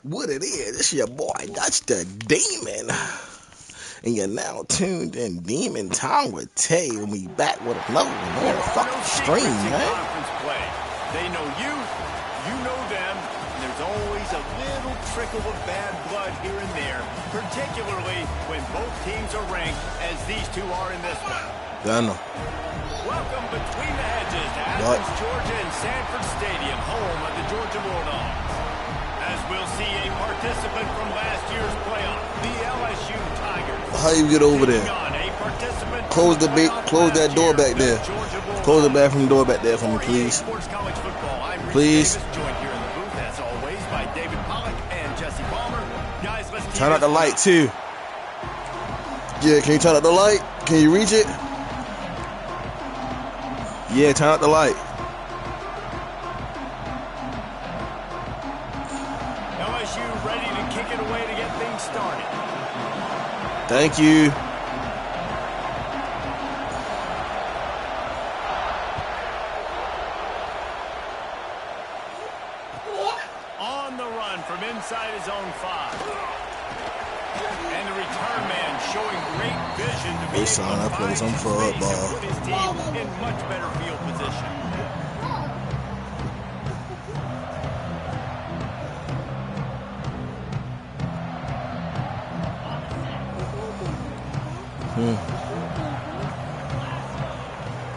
What it is, it's your boy, Dutch the Demon. And you're now tuned in Demon Time with Tay. And we back with another fucking stream, man. They know you know them, and there's always a little trickle of bad blood here and there, particularly when both teams are ranked as these two are in this one. I know. Welcome between the hedges to Athens, Georgia and Sanford Stadium, home of the Georgia Bulldogs. As we'll see a participant from last year's playoff, the LSU Tigers. How you get over there? Close that door back there. Close the bathroom door back there for me, please. Please. Turn out the light too. Yeah, can you turn out the light? Can you reach it? Yeah, turn out the light. LSU ready to kick it away to get things started. Thank you. On the run from inside his own 5. And the return man showing great vision to be able to play some football. put his team in much better field position.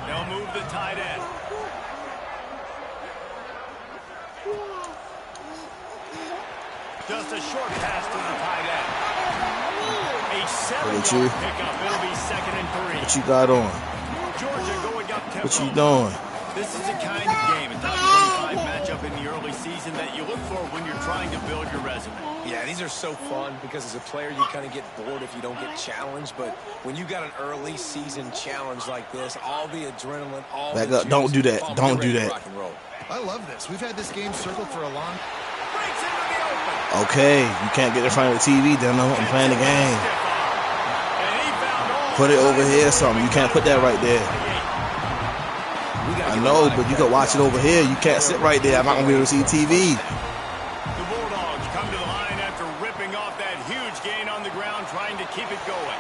They'll move the tight end. Just a short pass to the tight end. A 7-yard pickup. It'll be 2nd and 3. What you got on? Georgia going up tempo. What you doing? This is a kind of game, a top 25 matchup in the early season that you look for when you're trying to build your resume. Yeah, these are so fun because as a player you kind of get bored if you don't get challenged, but when you got an early season challenge like this, all the adrenaline, all back the up. Don't do that. Don't do that. I love this. We've had this game circled for a long Okay, you can't get in front of the TV, then I'm playing the game. Put it over here or something. You can't put that right there. I know, but you can watch it over here. You can't sit right there. I'm not going to be able to see TV. The Bulldogs come to the line after ripping off that huge gain on the ground, trying to keep it going.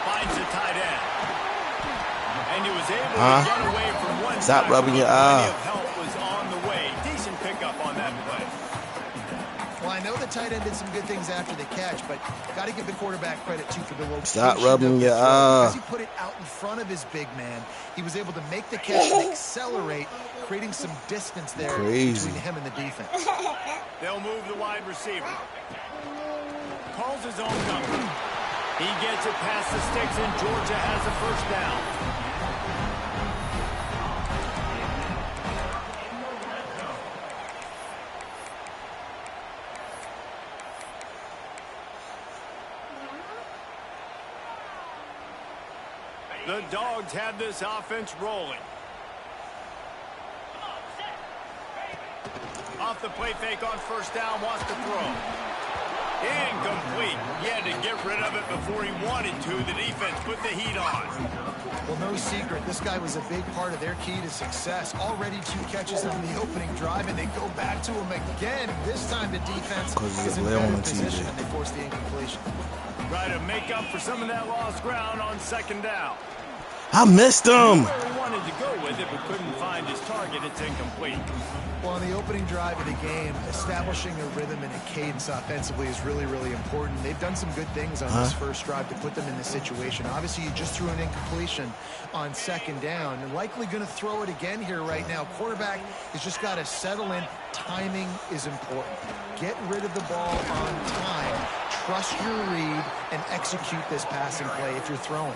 Finds the tight end. And he was able to get away from one. Stop rubbing your eye. Help was on the way. Decent pickup on that play. Well, I know the tight end did some good things after the catch, but got to give the quarterback credit, too, for the location. Stop rubbing your eye. Because he put it out in front of his big man. He was able to make the catch and accelerate, creating some distance there between him and the defense. They'll move the wide receiver. Calls his own number. He gets it past the sticks, and Georgia has a first down. The Dogs have this offense rolling. Off the play fake on first down, wants to throw. Incomplete. He had to get rid of it before he wanted to. The defense put the heat on. Well, no secret. This guy was a big part of their key to success. Already 2 catches on the opening drive, and they go back to him again. This time the defense is in better position, and they force the incompletion. Try to make up for some of that lost ground on 2nd down. I missed him. He wanted to go with it, but couldn't find his target. It's incomplete. Well, on the opening drive of the game, establishing a rhythm and a cadence offensively is really, really important. They've done some good things on this first drive to put them in this situation. Obviously, you just threw an incompletion on 2nd down, and likely going to throw it again here right now. Quarterback has just got to settle in. Timing is important. Get rid of the ball on time. Trust your read and execute this passing play if you're throwing.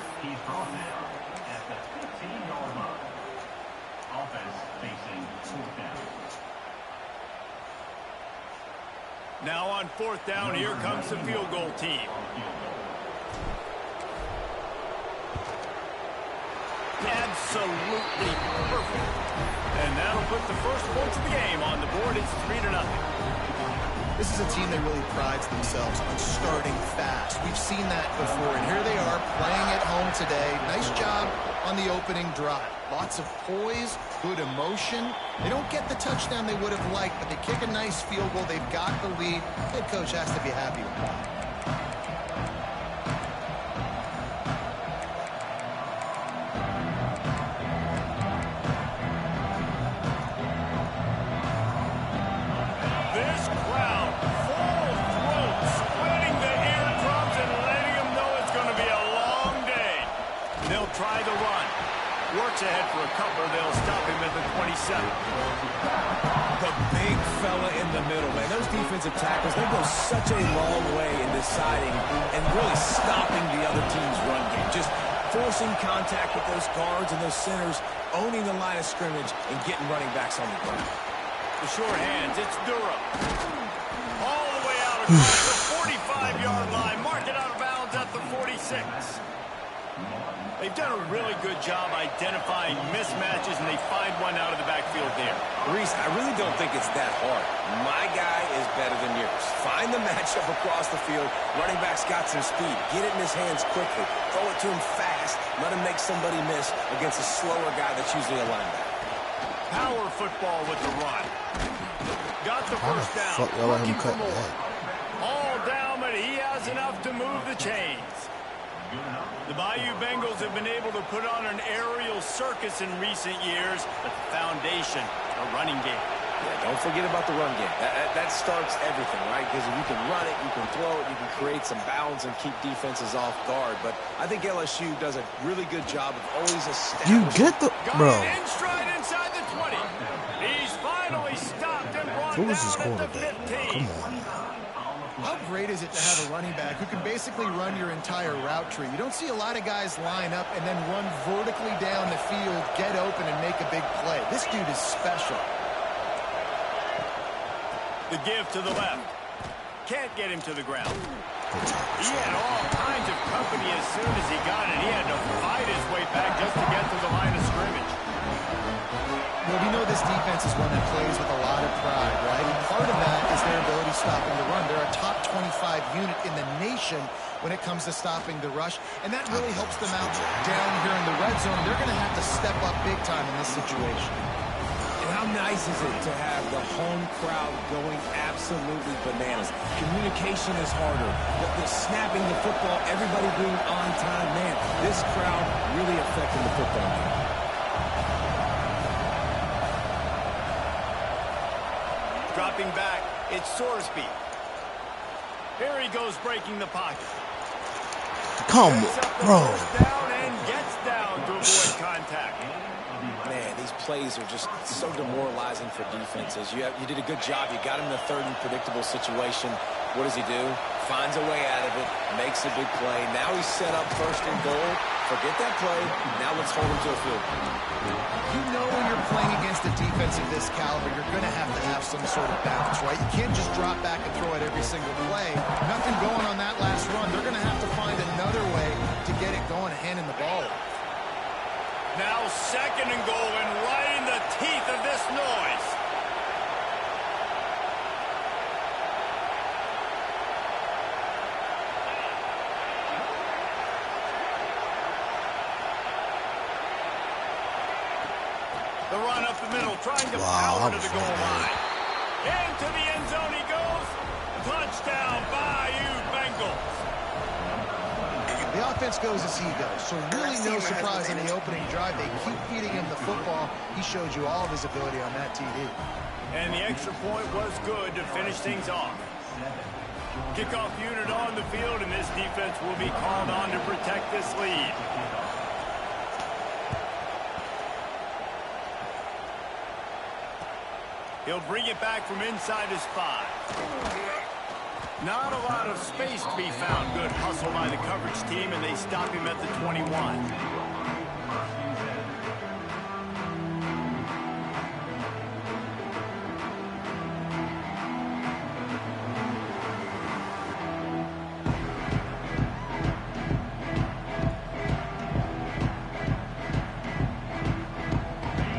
Now on 4th down, here comes the field goal team. Absolutely perfect. And that'll put the first points of the game on the board. It's 3-0. This is a team that really prides themselves on starting fast. We've seen that before, and here they are playing at home today. Nice job on the opening drive. lots of poise, good emotion. They don't get the touchdown they would have liked, but they kick a nice field goal. They've got the lead. Head coach has to be happy with that. Try the run. Works ahead for a couple. They'll stop him at the 27. The big fella in the middle, man. Those defensive tackles, they go such a long way in deciding and really stopping the other team's run game. Just forcing contact with those guards and those centers, owning the line of scrimmage, and getting running backs on the ground. The short hands, it's Durham. All the way out across the 45-yard line. Mark it out of bounds at the 46. They've done a really good job identifying mismatches, and they find one out of the backfield there. Reese, I really don't think it's that hard. My guy is better than yours. Find the matchup across the field. Running back's got some speed. Get it in his hands quickly. Throw it to him fast. Let him make somebody miss against a slower guy that's usually a linebacker. Power football with the run. Got the first down. Fuck, y'all let him cut that. All down, but he has enough to move the chains. The Bayou Bengals have been able to put on an aerial circus in recent years, but the foundation, a running game. Yeah, don't forget about the run game. That starts everything, right? Because if you can run it, you can throw it, you can create some balance and keep defenses off guard. But I think LSU does a really good job of always establishing. You get the bro. In stride inside the 20. He's finally stopped and brought Who was his down at the quarterback? 15. Come on. How great is it to have a running back who can basically run your entire route tree? You don't see a lot of guys line up and then run vertically down the field, get open, and make a big play. This dude is special. The give to the left. Can't get him to the ground. He had all kinds of company as soon as he got it. He had to fight his way back just to get to the line of scrimmage. Well, we know this defense is one that plays with a lot of pride, right? And part of that is their ability stopping the run. They're a top 25 unit in the nation when it comes to stopping the rush, and that really helps them out down here in the red zone. They're going to have to step up big time in this situation. And how nice is it to have the home crowd going absolutely bananas? Communication is harder. The snapping the football, everybody being on time. Man, this crowd really affecting the football game. Dropping back, it's Sorsby. Here he goes breaking the pocket. Come on, bro. Down and gets down to avoid contact. Man, these plays are just so demoralizing for defenses. You did a good job. You got him in a third and predictable situation. What does he do? Finds a way out of it, makes a big play. Now he's set up first and goal. Forget that play. Now let's hold him to a field goal. You know when you're playing against a defense of this caliber, you're going to have some sort of balance, right? You can't just drop back and throw it every single play. Nothing going on that last run. They're going to have to find another way to get it going, handing the ball. Now second and goal and right in the teeth of this noise. The run up the middle, trying to power to the goal line. Into the end zone he goes. Touchdown, Bayou Bengals. The offense goes as he goes, so really no surprise in the opening drive. They keep feeding him the football. He showed you all of his ability on that TD. And the extra point was good to finish things off. Kickoff unit on the field, and this defense will be called on to protect this lead. He'll bring it back from inside his 5. Not a lot of space to be found. Good hustle by the coverage team, and they stop him at the 21.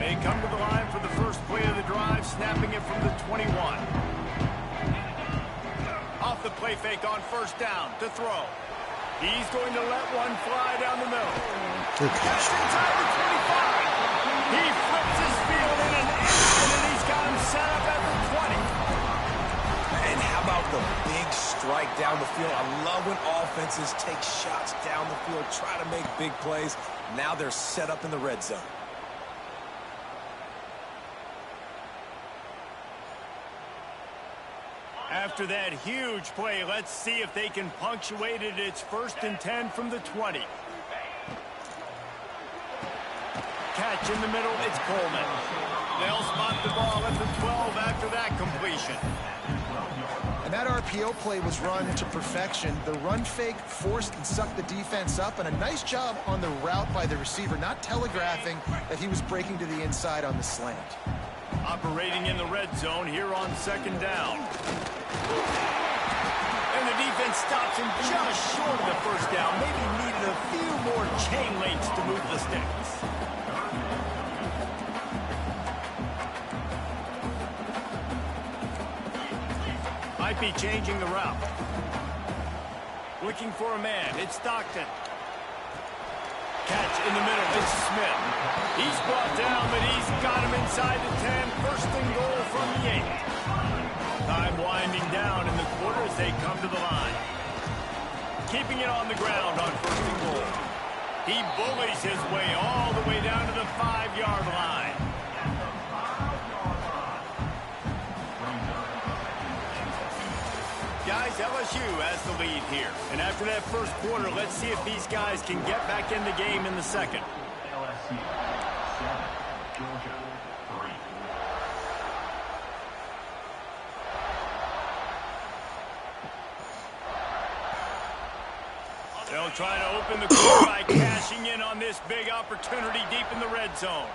They come to the line for the first play of the drive, snapping it from the 21. Off the play fake on first down to throw. He's going to let one fly down the middle. Good catch. Inside the 25. He flips his field in an instant, and he's got him set up at the 20. And how about the big strike down the field? I love when offenses take shots down the field, try to make big plays. Now they're set up in the red zone. After that huge play, let's see if they can punctuate it. It's 1st and 10 from the 20. Catch in the middle, it's Coleman. They'll spot the ball at the 12 after that completion. And that RPO play was run to perfection. The run fake forced and sucked the defense up, and a nice job on the route by the receiver, not telegraphing that he was breaking to the inside on the slant. Operating in the red zone here on 2nd down. And the defense stops him just short of the 1st down. Maybe needed a few more chain links to move the sticks. Might be changing the route. Looking for a man. It's Stockton. Catch in the middle. It's Smith. He's brought down, but he's got him inside the 10. 1st and goal from the 8. Time winding down in the quarter as they come to the line. Keeping it on the ground on 1st and goal. He bullies his way all the way down to the 5-yard line. Guys, LSU has the lead here. And after that 1st quarter, let's see if these guys can get back in the game in the 2nd. LSU 7, Georgia 3. They'll try to open the score by cashing in on this big opportunity deep in the red zone.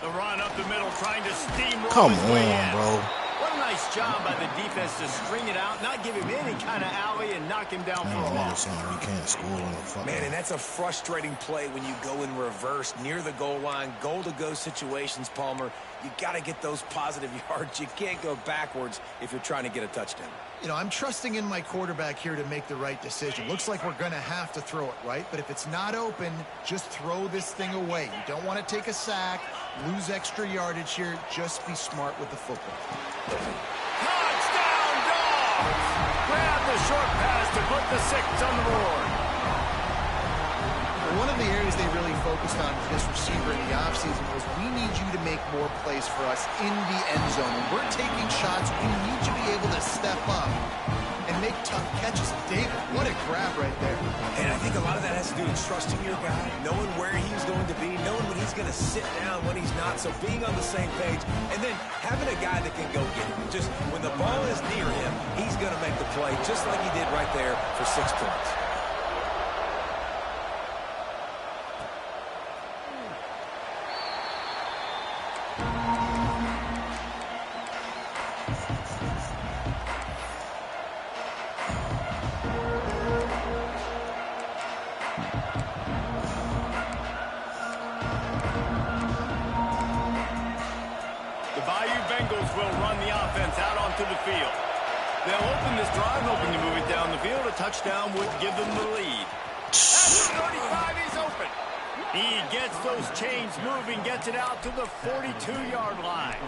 The run up the middle, trying to steamroll. Come his way on, in. bro. What a nice job by the defense to string it out, not give him any kind of alley, and knock him down for a loss. We can't score on the fucking. Man, and that's a frustrating play when you go in reverse near the goal line, goal-to-go situations, Palmer. You got to get those positive yards. You can't go backwards if you're trying to get a touchdown. You know, I'm trusting in my quarterback here to make the right decision. Looks like we're going to have to throw it, right? But if it's not open, just throw this thing away. You don't want to take a sack, lose extra yardage here. Just be smart with the football. Touchdown, Dogs! Grab the short pass to put the 6 on the board. One of the areas they really focused on for this receiver in the offseason was we need you to make more plays for us in the end zone. When we're taking shots, we need you to be able to step up and make tough catches. David, what a grab right there. And I think a lot of that has to do with trusting your guy, knowing where he's going to be, knowing when he's going to sit down, when he's not. So being on the same page, and then having a guy that can go get him. Just when the ball is near him, he's going to make the play, just like he did right there for 6 points. Touchdown would give them the lead. At the 35, he's open. He gets those chains moving, gets it out to the 42-yard line.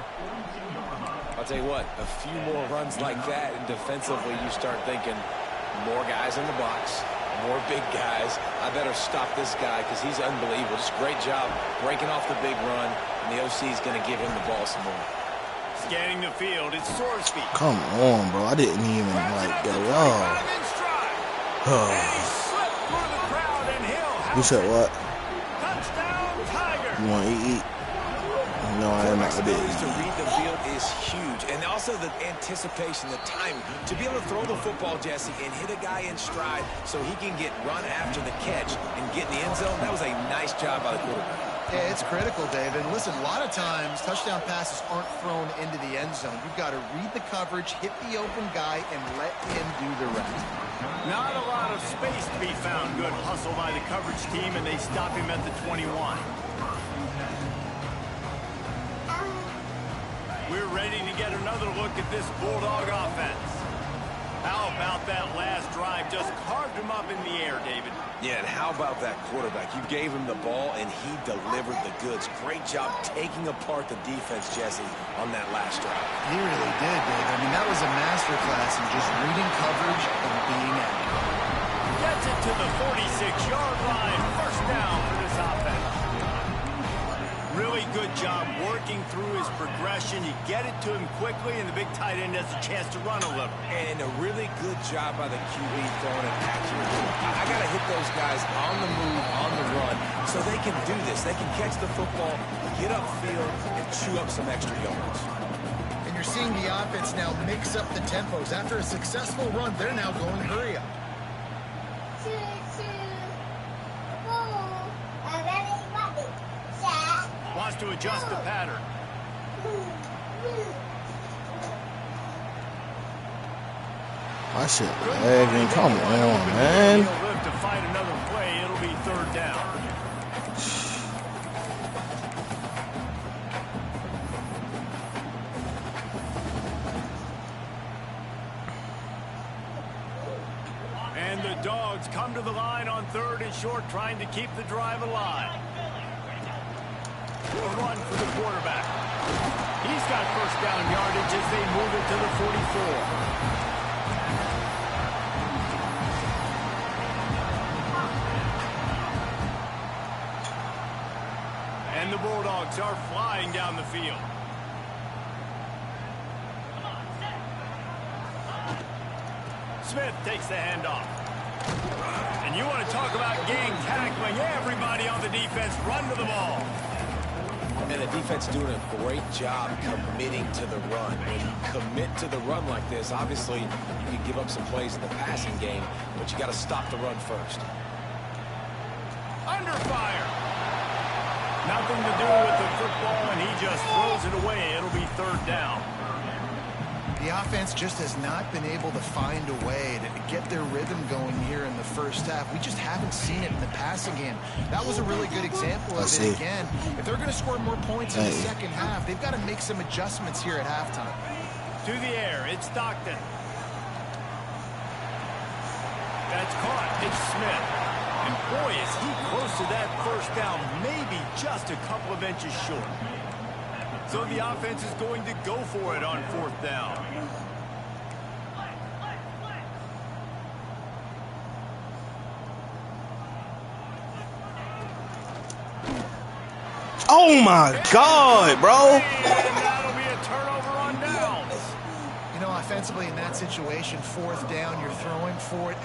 I'll tell you what, a few more runs like that, and defensively you start thinking more guys in the box, more big guys. I better stop this guy because he's unbelievable. Just great job breaking off the big run, and the OC is going to give him the ball some more. Scanning the field, it's Sorsby. Come on, bro. I didn't even like go off. You said what? Touchdown, Tiger. You want to eat? No, I am not. To read the field is huge, and also the anticipation, the timing. To be able to throw the football, Jesse, and hit a guy in stride so he can get run after the catch and get in the end zone, that was a nice job by the quarterback. Yeah, it's critical, David. Listen, a lot of times touchdown passes aren't thrown into the end zone. You've got to read the coverage, hit the open guy, and let him do the rest. Not a lot of space to be found. Good hustle by the coverage team, and they stop him at the 21. We're ready to get another look at this Bulldog offense. How about that last drive? Just carved him up in the air, David. Yeah, and how about that quarterback? You gave him the ball, and he delivered the goods. Great job taking apart the defense, Jesse, on that last drive. He really did, Dave. I mean, that was a masterclass in just reading coverage and being accurate. Gets it to the 46-yard line. First down for this offense. Really good job working through his progression. You get it to him quickly, and the big tight end has a chance to run a little. And a really good job by the QB throwing it accurately. I got to hit those guys on the move, on the run, so they can do this. They can catch the football, get upfield, and chew up some extra yards. And you're seeing the offense now mix up the tempos. After a successful run, they're now going hurry up. Wants to adjust the pattern. My shit lagging. Come on, man. He'll live to fight another play. It'll be third down. And the Dogs come to the line on 3rd and short, trying to keep the drive alive. A run for the quarterback. He's got first down yardage as they move it to the 44. And the Bulldogs are flying down the field. Smith takes the handoff. And you want to talk about gang tackling. Everybody on the defense run to the ball. And the defense doing a great job committing to the run. When you commit to the run like this, obviously you can give up some plays in the passing game, but you got to stop the run first. Under fire. Nothing to do with the football, and he just throws it away. It'll be third down. The offense just has not been able to find a way to get their rhythm going here in the first half. We just haven't seen it in the passing game. That was a really good example of it again. If they're going to score more points in the second half, they've got to make some adjustments here at halftime. To the air, it's Stockton. That's caught. It's Smith. And boy, is he close to that first down, maybe just a couple of inches short. So the offense is going to go for it on 4th down. Oh my God, bro. And that'll be a turnover on downs. You know, offensively in that situation, 4th down, you're throwing for it.